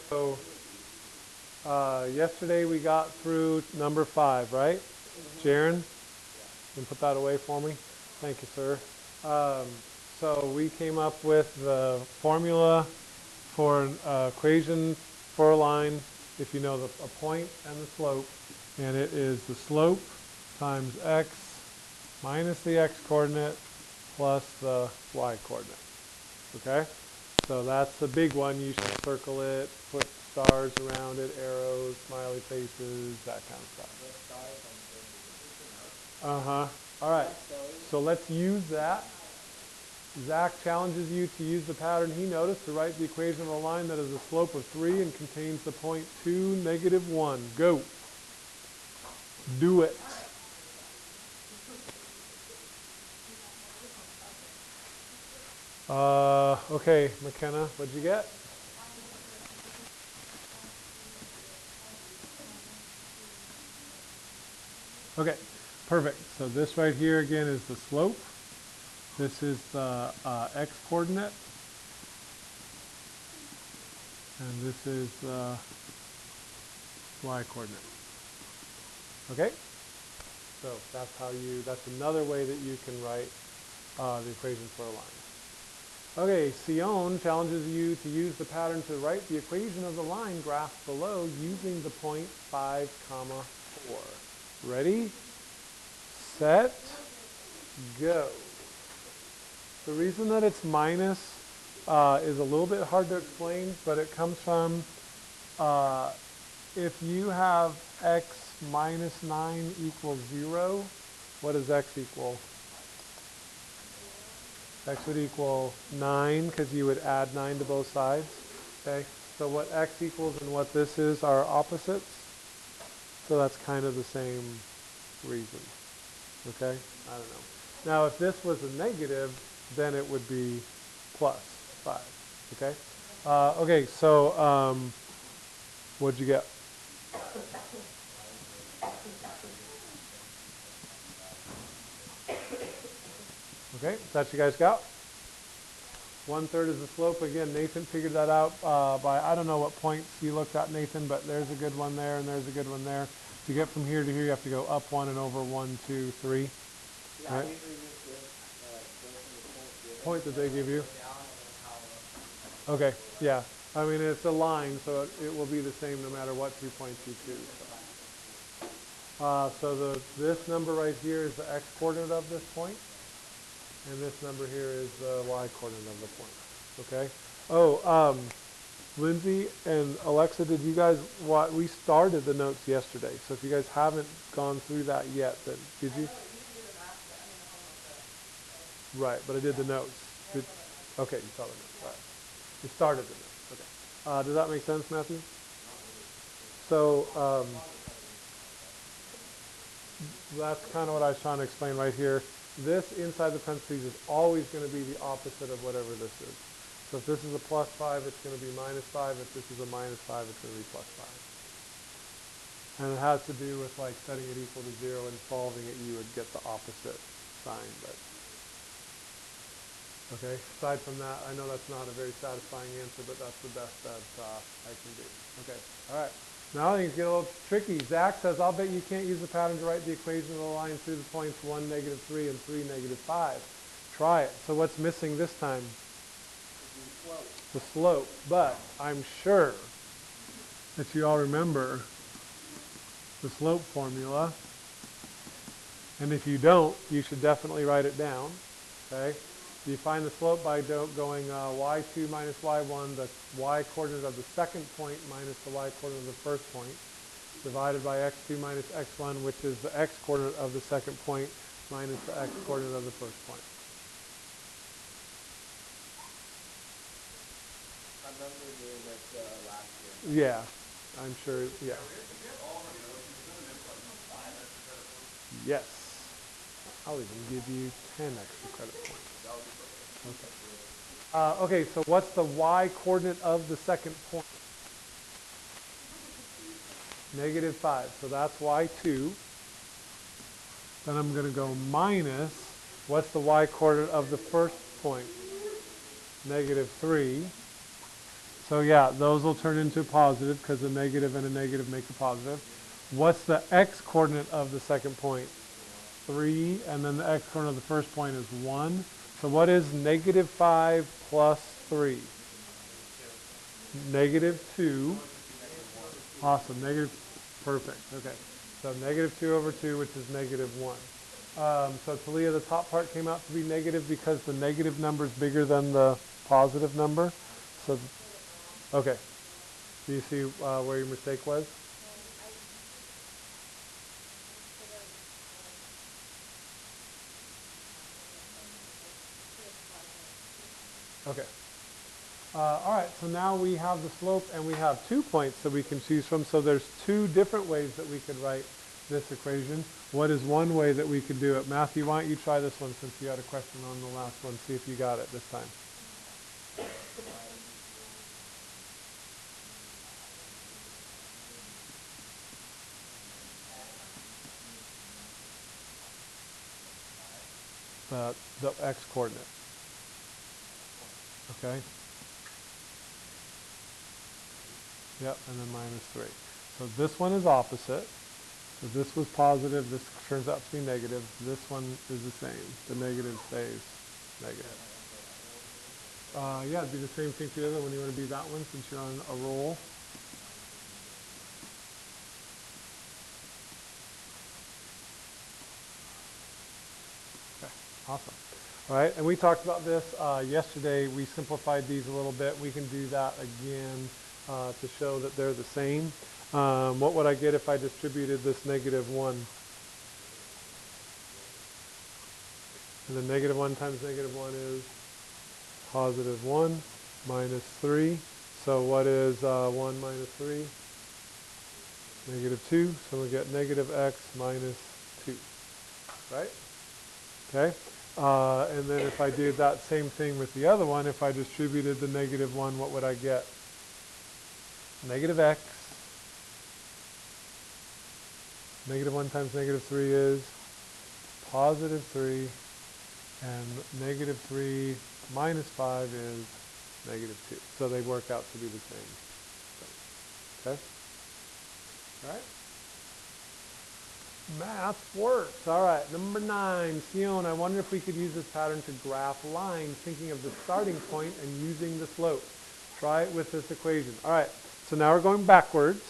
So yesterday we got through number 5, right? Jaron, can you put that away for me? Thank you, sir. So we came up with the formula for an equation for a line if you know a point and the slope, and it is the slope times x minus the x coordinate plus the y coordinate. Okay? So that's the big one. You should circle it, put stars around it, arrows, smiley faces, that kind of stuff. Uh-huh. All right. So let's use that. Zach challenges you to use the pattern he noticed to write the equation of a line that has a slope of 3 and contains the point 2, negative 1. Go. Do it. Okay, McKenna, what'd you get? Okay, perfect. So this right here again is the slope. This is the x coordinate. And this is the y coordinate. Okay? So that's another way that you can write the equation for a line. Okay, Sion challenges you to use the pattern to write the equation of the line graphed below using the point 5, 4. Ready, set, go. The reason that it's minus is a little bit hard to explain, but it comes from if you have x minus 9 equals 0, what does x equal? X would equal 9 because you would add 9 to both sides. Okay, so what x equals and what this is are opposites. So that's kind of the same reason. Okay, I don't know. Now if this was a negative, then it would be plus 5. Okay, okay, so what'd you get? Okay, that you guys got? 1/3 is the slope. Again, Nathan figured that out by, I don't know what points you looked at, Nathan, but there's a good one there and there's a good one there. To get from here to here, you have to go up 1 and over 1, 2, 3. Yeah, right? Point that they give you. Okay, yeah. I mean, it's a line, so it will be the same no matter what 2 points you choose. So this number right here is the x coordinate of this point, and this number here is the y coordinate of the point. Okay. Oh, Lindsay and Alexa, did you guys we started the notes yesterday, so if you guys haven't gone through that yet, then did you? Right, but I did the notes. Okay, you saw the notes. All right. You started the notes. Okay. Does that make sense, Matthew? So that's kind of what I was trying to explain right here. This inside the parentheses is always going to be the opposite of whatever this is. So if this is a plus 5, it's going to be minus 5. If this is a minus 5, it's going to be plus 5. And it has to do with like setting it equal to 0 and solving it, you would get the opposite sign. But okay, aside from that, I know that's not a very satisfying answer, but that's the best that I can do. Okay, all right. Now things get a little tricky. Zach says, I'll bet you can't use the pattern to write the equation of the line through the points 1, negative 3, and 3, negative 5. Try it. So what's missing this time? The slope. But I'm sure that you all remember the slope formula. And if you don't, you should definitely write it down. Okay? You find the slope by going y2 minus y1, the y coordinate of the second point minus the y coordinate of the first point, divided by x2 minus x1, which is the x coordinate of the second point minus the x coordinate of the first point. I remember doing this last year. Yeah, I'm sure, yeah. Yes. I'll even give you 10 extra credit points. Okay. Okay, so what's the y coordinate of the second point? Negative 5. So that's y2. Then I'm going to go minus, what's the y coordinate of the first point? Negative 3. So yeah, those will turn into positive because a negative and a negative make a positive. What's the x coordinate of the second point? 3, and then the x coordinate of the first point is 1. So what is negative 5 plus 3? Negative 2. Awesome, perfect, okay. So negative 2 over 2, which is negative 1. So Talia, the top part came out to be negative because the negative number is bigger than the positive number. So, okay. Do you see where your mistake was? Okay. All right, so now we have the slope and we have 2 points that we can choose from. So there's 2 different ways that we could write this equation. What is one way that we could do it? Matthew, why don't you try this one since you had a question on the last one. See if you got it this time. The x coordinate. Okay. Yep, and then minus 3. So this one is opposite. So this was positive, this turns out to be negative. This one is the same. The negative stays negative. Yeah, it'd be the same thing for the other one. You want to be that one since you're on a roll. Okay, awesome. All right, and we talked about this yesterday. We simplified these a little bit. We can do that again to show that they're the same. What would I get if I distributed this negative 1? And then negative 1 times negative 1 is positive 1 minus 3. So what is 1 minus 3? Negative 2. So we get negative x minus 2. Right? Okay. And then if I did that same thing with the other one, if I distributed the negative 1, what would I get? Negative x. Negative 1 times negative 3 is positive 3. And negative 3 minus 5 is negative 2. So they work out to be the same. Okay? All right? Math works. All right, number 9. Sion, I wonder if we could use this pattern to graph lines, thinking of the starting point and using the slope. Try it with this equation. All right, so now we're going backwards.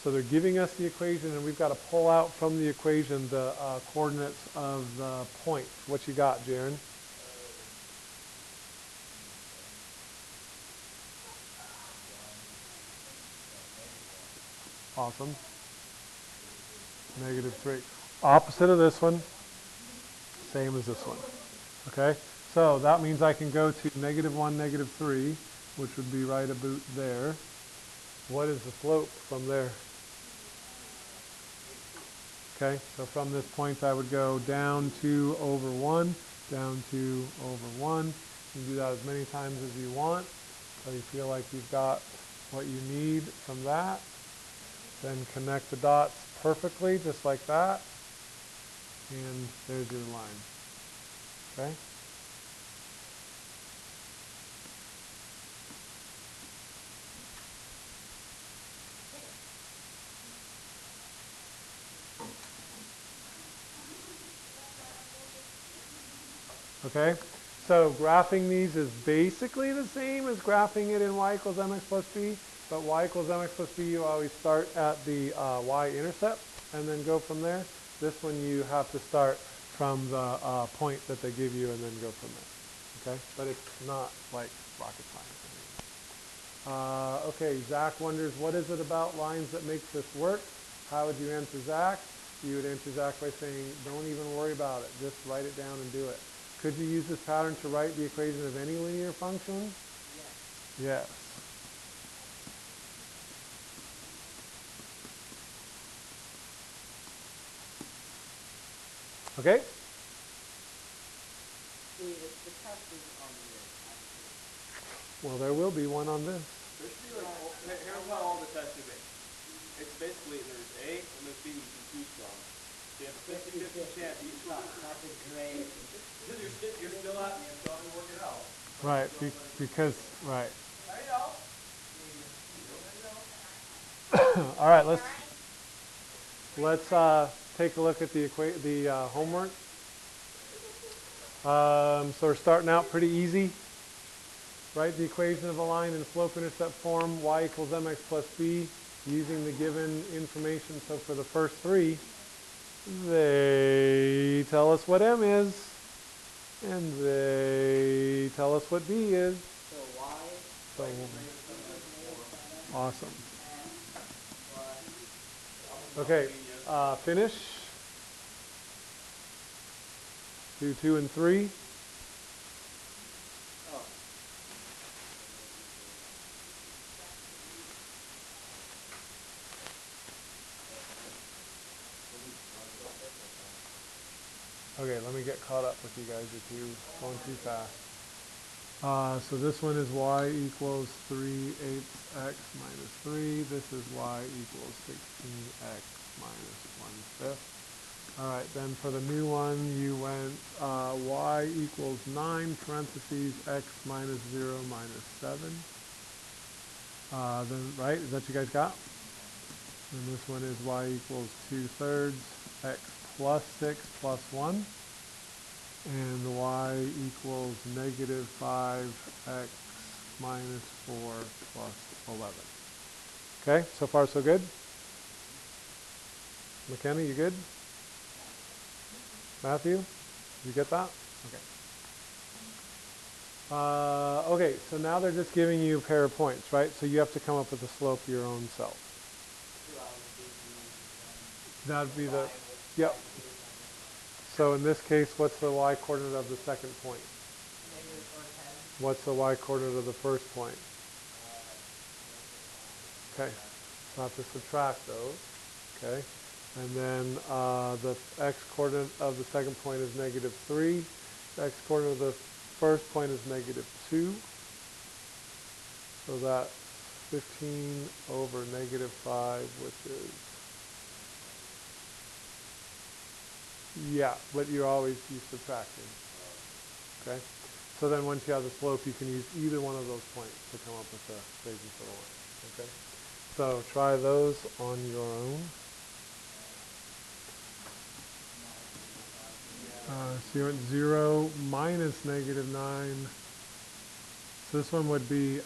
So they're giving us the equation, and we've got to pull out from the equation the coordinates of the points. What you got, Jaron? Awesome. Negative 3. Opposite of this one, same as this one. Okay, so that means I can go to negative 1, negative 3, which would be right about there. What is the slope from there? Okay, so from this point I would go down 2 over 1, down 2 over 1. You can do that as many times as you want. So you feel like you've got what you need from that. Then connect the dots perfectly, just like that. And there's your line. Okay? Okay, so graphing these is basically the same as graphing it in y equals mx plus b, but y equals mx plus b, you always start at the y-intercept and then go from there. This one you have to start from the point that they give you and then go from there. Okay, but it's not like rocket science. Okay, Zach wonders, what is it about lines that makes this work? How would you answer Zach? You would answer Zach by saying, don't even worry about it. Just write it down and do it. Could you use this pattern to write the equation of any linear function? Yes. Yes. Okay? See, the test is on this, actually. Well, there will be one on this. There should be like, here's how all the tests are made. It's basically, there's A and there's B you can choose from. So you have a 50-50 chance each one. That's a great. You're still haven't worked it out. Right, because, right. I know. All right, let's take a look at the homework. So we're starting out pretty easy. Write the equation of a line in slope-intercept form, y equals mx plus b, using the given information. So for the first three, they tell us what m is, and they tell us what b is. So y So awesome. Okay, finish. Do 2 and 3. Oh. Okay, let me get caught up with you guys if you're going too fast. So this one is y equals 3/8 x minus 3. This is y equals 16x minus 1/5. All right, then for the new one, you went y equals 9 parentheses x minus 0 minus 7. Then, right, is that what you guys got? And this one is y equals 2/3 x plus 6 plus 1. And y equals negative 5x minus 4 plus 11. Okay, so far so good? McKenna, you good? Matthew, you get that? Okay. Okay, so now they're just giving you a pair of points, right? So you have to come up with a slope your own self. That'd be the, yep. So in this case, what's the y coordinate of the second point? What's the y coordinate of the first point? Okay, so I have to subtract those. Okay, and then the x coordinate of the second point is negative 3. The x coordinate of the first point is negative 2. So that's 15 over negative 5, which is, yeah, but you're always subtracting. Okay, so then once you have the slope, you can use either one of those points to come up with the equation for the line. Okay, so try those on your own. So you went 0 minus negative 9. So this one would be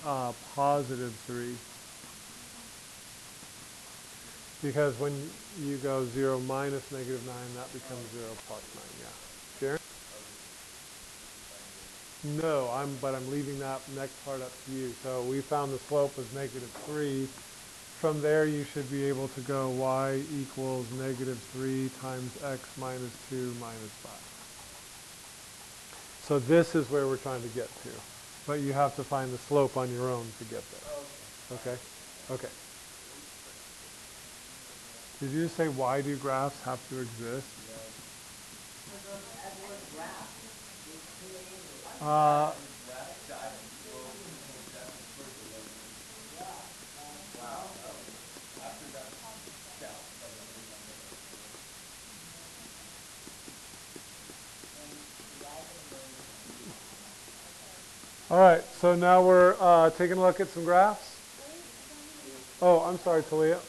positive 3. Because when you go 0 minus negative 9, that becomes 0 plus 9, yeah. Sharon? No, but I'm leaving that next part up to you. So we found the slope was negative 3. From there, you should be able to go y equals negative 3 times x minus 2 minus 5. So this is where we're trying to get to. But you have to find the slope on your own to get there. Okay? Okay. Did you just say why do graphs have to exist? All right, so now we're taking a look at some graphs. Oh, I'm sorry, Talia.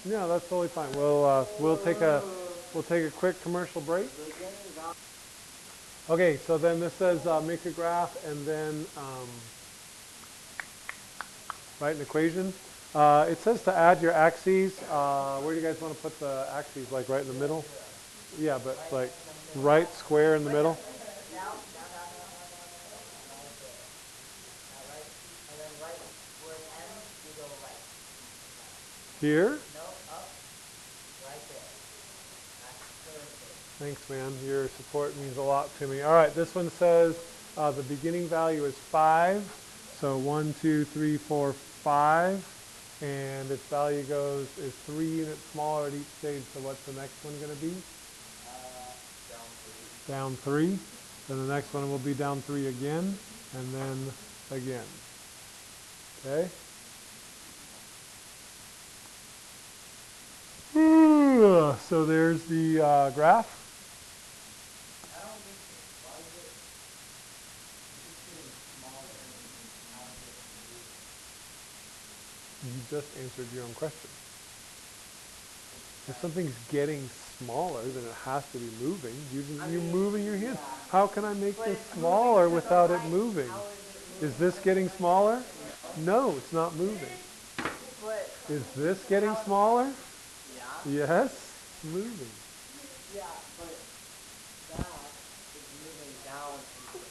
No, that's totally fine. We'll take a quick commercial break. Okay, so then this says make a graph and then write an equation. It says to add your axes. Where do you guys want to put the axes? Like right in the middle? Yeah, but like right square in the middle. Here? Thanks, man. Your support means a lot to me. All right, this one says the beginning value is 5. So 1, 2, 3, 4, 5. And its value is 3 units smaller at each stage. So what's the next one going to be? Down 3. Then the next one will be down 3 again. And then again. Okay? So there's the graph. You just answered your own question. If something's getting smaller, then it has to be moving. You're moving your hand. How can I make this smaller without it moving? Is this getting smaller? No, it's not moving. Is this getting smaller? Yeah. Yes, moving. Yeah, but that is moving down into the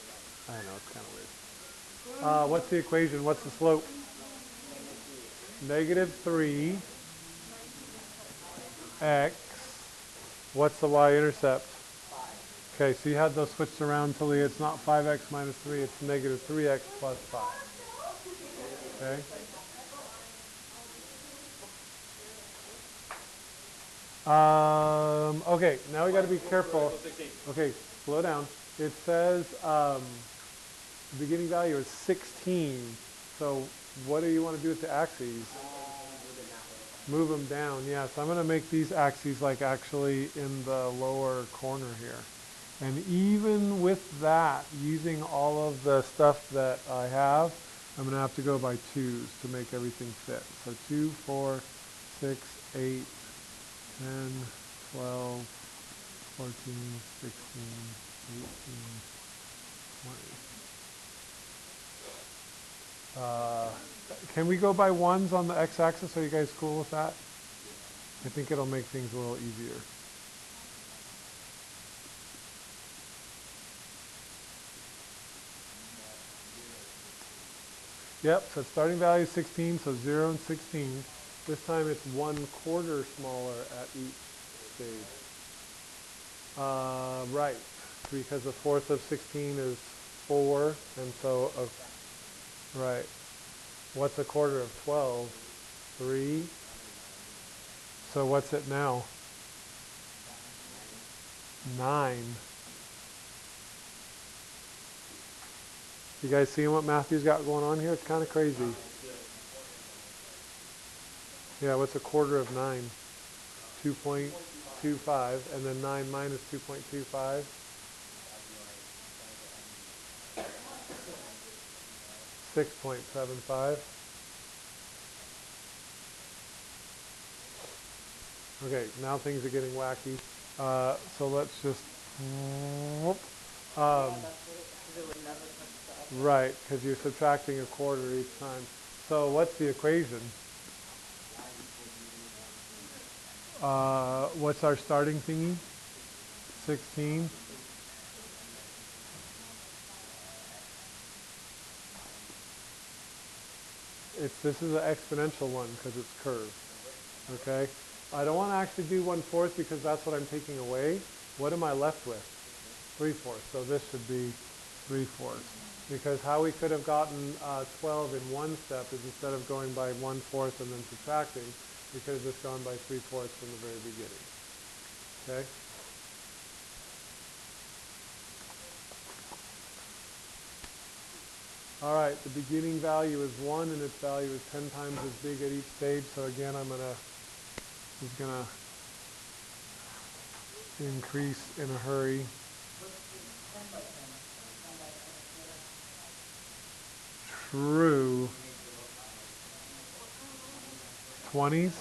right. I know, it's kind of weird. What's the equation? What's the slope? Negative 3. -3 x. What's the y-intercept? 5. Okay, so you had those switched around until it's not 5x minus 3, it's negative 3x plus 5. Okay? Okay, now we got to be careful. Okay, slow down. It says the beginning value is 16. So what do you want to do with the axes? Move them down. Yeah, so I'm going to make these axes like actually in the lower corner here. And even with that, using all of the stuff that I have, I'm going to have to go by 2s to make everything fit. So 2, 4, 6, 8, 10, 12, 14, 16, 18, 20. Can we go by 1s on the x-axis? Are you guys cool with that? I think it'll make things a little easier. Yep, so starting value is 16, so 0 and 16. This time it's 1/4 smaller at each stage. Right, because a fourth of 16 is 4, and so, right. What's a quarter of 12? 3. So what's it now? 9. You guys seeing what Matthew's got going on here? It's kind of crazy. Yeah, what's a quarter of 9? 2.25, and then 9 minus 2.25. 6.75. Okay, now things are getting wacky. So let's just, right, because you're subtracting a quarter each time. So what's the equation? What's our starting thingy? 16. This is an exponential one because it's curved. Okay? I don't want to actually do 1/4 because that's what I'm taking away. What am I left with? 3/4. So this should be 3/4. Because how we could have gotten 12 in one step is instead of going by 1/4 and then subtracting, we could have just gone by 3/4 from the very beginning. Okay? All right, the beginning value is 1 and its value is 10 times as big at each stage. So again, it's gonna increase in a hurry. True. 20s.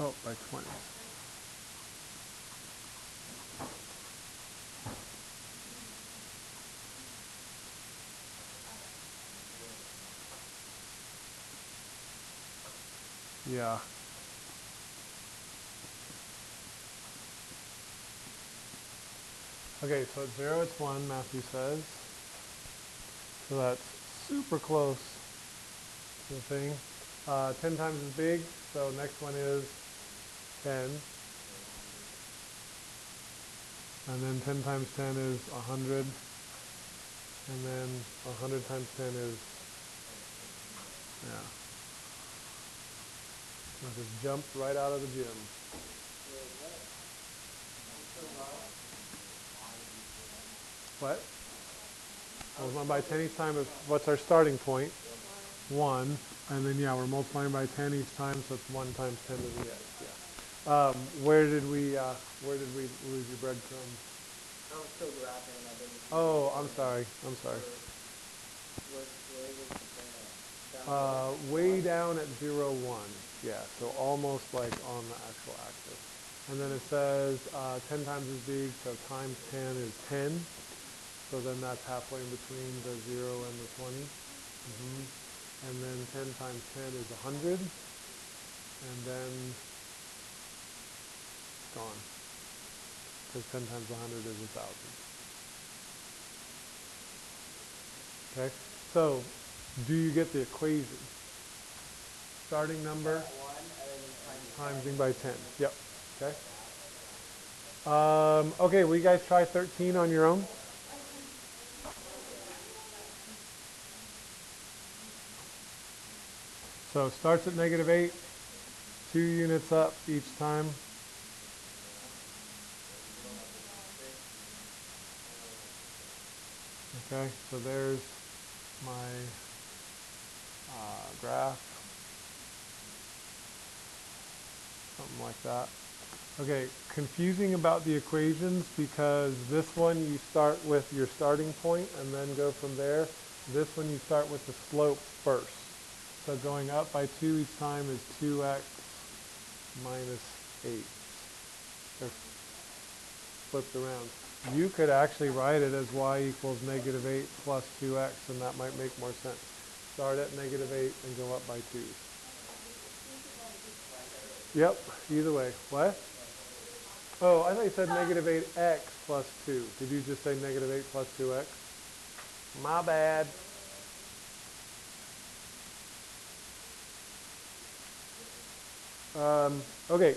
Oh, by 20s. Yeah. Okay, so at 0 it's 1, Matthew says. So that's super close to the thing. 10 times as big, so next one is 10. And then 10 times 10 is 100. And then 100 times 10 is, yeah. I just jumped right out of the gym. What? Well, by 10 each time is, what's our starting point? 1. And then, yeah, we're multiplying by 10 each time, so it's 1 times 10 to the x. Yeah. Where did we lose your breadcrumbs? I was still graphing and I didn't. Oh, I'm sorry. Where was the thing at? Way down at 0, 1. Yeah, so almost like on the actual axis. And then it says 10 times as big, so times 10 is 10. So then that's halfway in between the 0 and the 20. And then 10 times 10 is 100. And then gone. Because 10 times 100 is 1,000. Okay, so do you get the equation? Starting number 1 and then timesing by 10. Yep. Okay. Okay, will you guys try 13 on your own? So it starts at -8, 2 units up each time. Okay, so there's my graph. Something like that. Okay, confusing about the equations because this one you start with your starting point and then go from there. This one you start with the slope first. So going up by 2 each time is 2x minus 8. They're flipped around. You could actually write it as y equals -8 plus 2x, and that might make more sense. Start at -8 and go up by 2. Yep, either way. What? Oh, I thought you said -8x plus 2. Did you just say -8 plus 2x? My bad. Okay.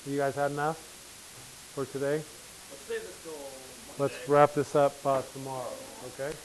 You guys had enough for today? let's save this till Let's Monday. wrap this up tomorrow, okay?